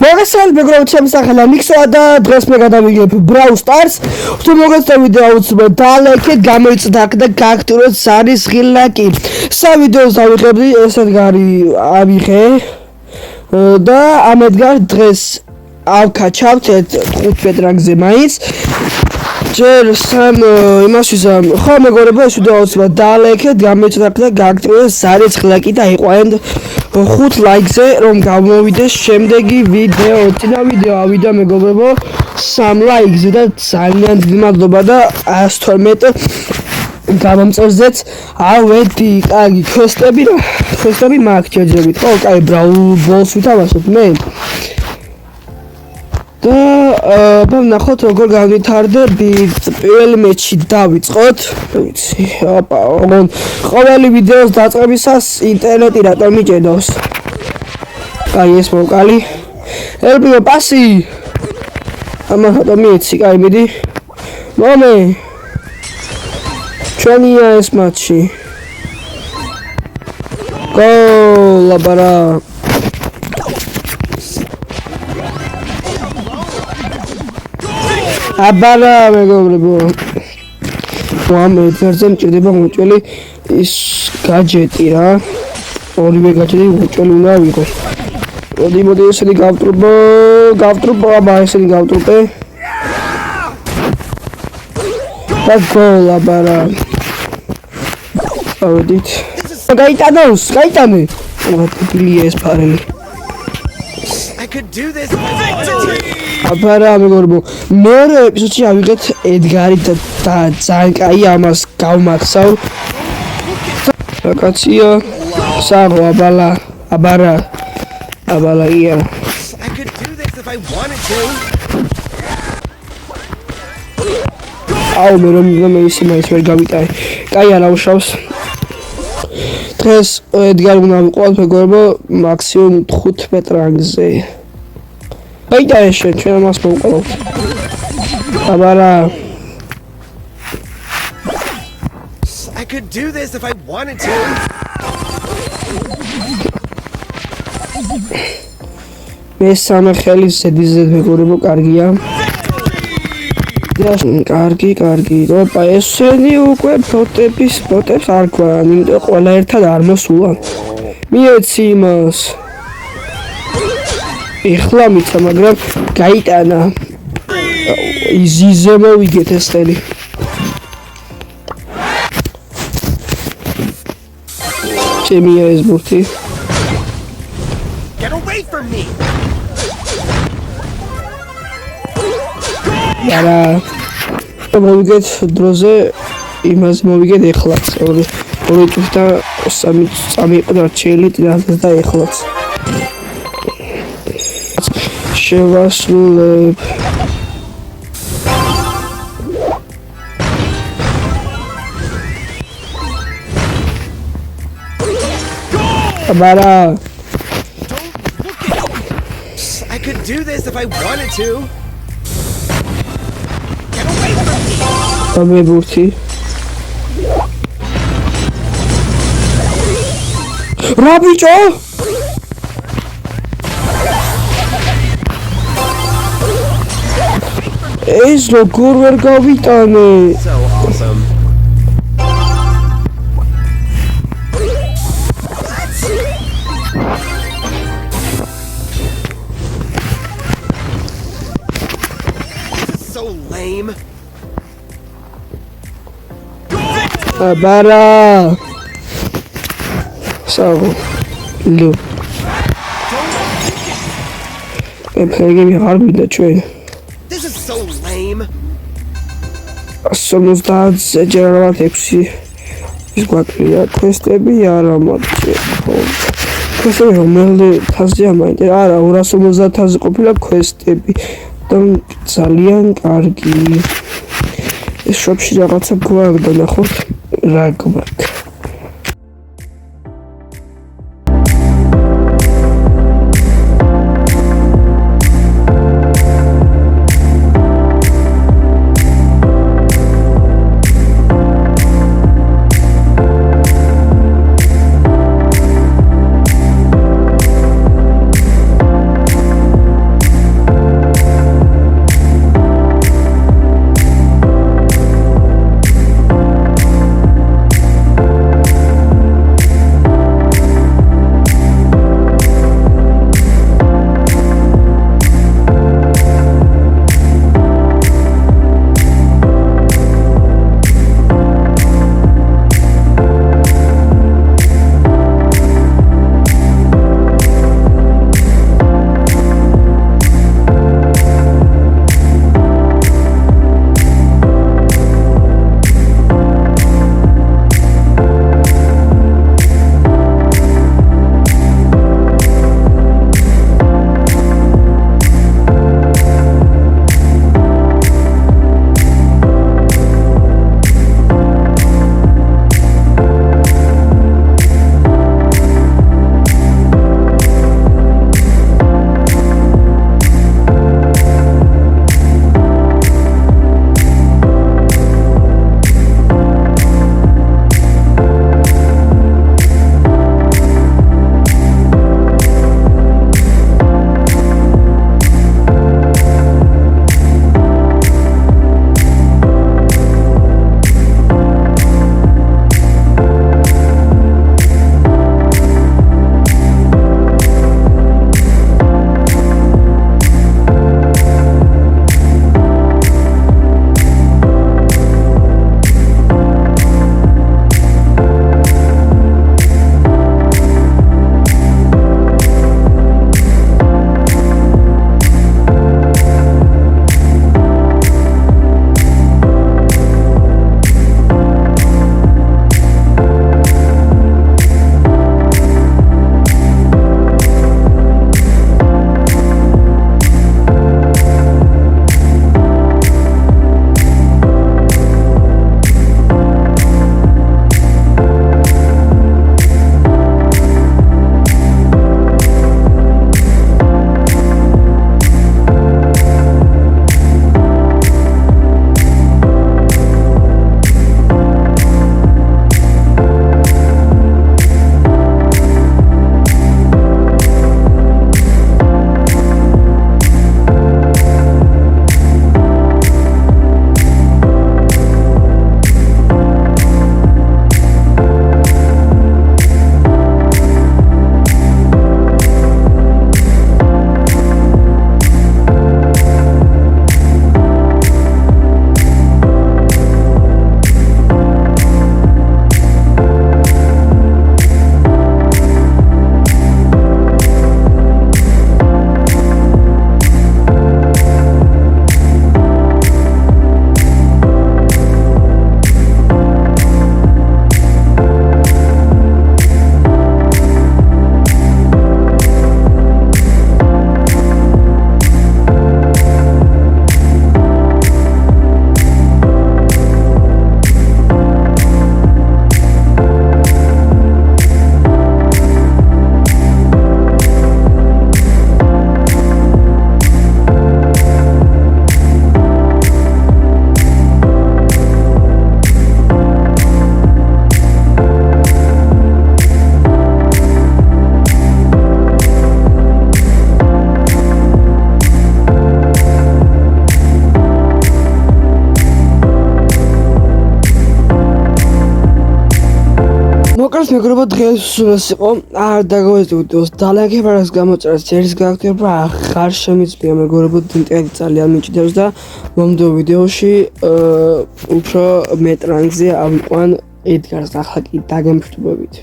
მოგესალმებით მეგობრებო, ჩემს სახელია ნიქსო და დღეს მე გადავიგებ Brawl Stars. თუ მოგესალმებით ვიდეო აუცილებლად დალაიქეთ, გამოიწვიეთ აქ და გააქტიუროთ ზარის ღილაკი. ვიდეოს დავიღებდი, ეს ედგარი ავიღე და ამ ედგარ დღეს ავკაჩავთ 15 რანგზე მაინც. ჯერ სამ იმას ვიზამ. ხო მეგობრებო, ეს ვიდეო აუცილებლად დალაიქეთ, გამოიწვიეთ აქ და გააქტიუროთ ზარის ღილაკი და იყვანთ 5 ლაიქზე რომ გამოვიდეს შემდეგი ვიდეო. წინა ვიდეო ავიდა მეგობრებო 3 ლაიქზე და ძალიან დიდი მადლობა და 112 გამომწევზეც ავედი. კარგი კვესტები მაქვს ჯერჯერობით. ხო, კაი Brawl Balls ვითამაშოთ მე. და ნახოთ როგორ გავვითარდებით. პირველი მეჩი დავიწყოთ. ვიცი, ყოველი ვიდეოს დაწყებისას ინტერნეტი რატომ მიჭედავს. კაი ეს მოვკალი. ერბიო პასი. ამან რატომ მიეცი, კაი მიდი. მომე. ჩვენია ეს მატჩი. გოლ აბარა. აბარა მეგობრებო. ამ ერთზე მჭირდება მოჭველი ის გაჯეტი რა. ორივე გაჯეტი მოჭველი უნდა ვიყოს. მოდი ესენი გავტრუბო, აბა ესენი გავტრუბე. და გოლ აბარა. ავედით. გაიტანე. მოდილი ეს ფარელი. I could do this. Victory! აბარა მეგობრებო, მეორე ეპიზოდში ავიღეთ ედგარი და ძალიან კაი ამას გავმახსავ. კაცია, საღო აბარა ია. I could do this if I wanted to. აუ მე ისე მაინც ვერ გავიტარე. კაი არა უშავს. დღეს ედგარი უნდა ვიყოთ მეგობრებო მაქსიმუმ 15 რანგზე. Baita shit, try to smoke. Abara. I could do this if I wanted to. მესამე ხელი ზედიზედ მეგობრებო კარგია. კარგი. ოპა ესენი უკვე ფოტებს არ გვაქვს, იმიტომ ყველა ერთად არ მოსულან. მიეცი იმას. ეხლა მიცა, მაგრამ გაიტანა. იზიზე მოვიგეთ ეს ხელი. ჩემია ეს ბურთი. Get away from me. არა. მოვიგეთ დროზე იმას მოვიგეთ ეხლაც. ორი წუთი 3 წამი იყო დარჩენილი და ეხლაც. შევასრულებ. აბარა. I could do this if I wanted to. Get away from me. ამებურთი. რა ბიჭო? ეს როგორ ვერ გავიტანე? So awesome. So lame. Abara. So, look. I'm playing hard with the train. This is so lame. Somos general taxi. Is quattro quest'ebi ara matche. Questo è un melde თასიამაინტე. არა, 250,000 ყოფილა quest'ebi. და ძალიან კარგი. ეს შოპში რაღაცა გვაქვს და ნახოთ რა გვაქვს. მეგობრებო, დღეს სულაც იყო. არ დაგავიწყდით ვიდეოს დალაიქება, რაც გამოწერას ჯერის გააქტიურება აღარ შემიძლია მეგობრებო, ინტერნეტი ძალიან მიჭიდავს და მომდევნო ვიდეოში უფრო მეტ რანგზე ავიყვან ედგარს, ახლა კი დაგემშვიდობებით.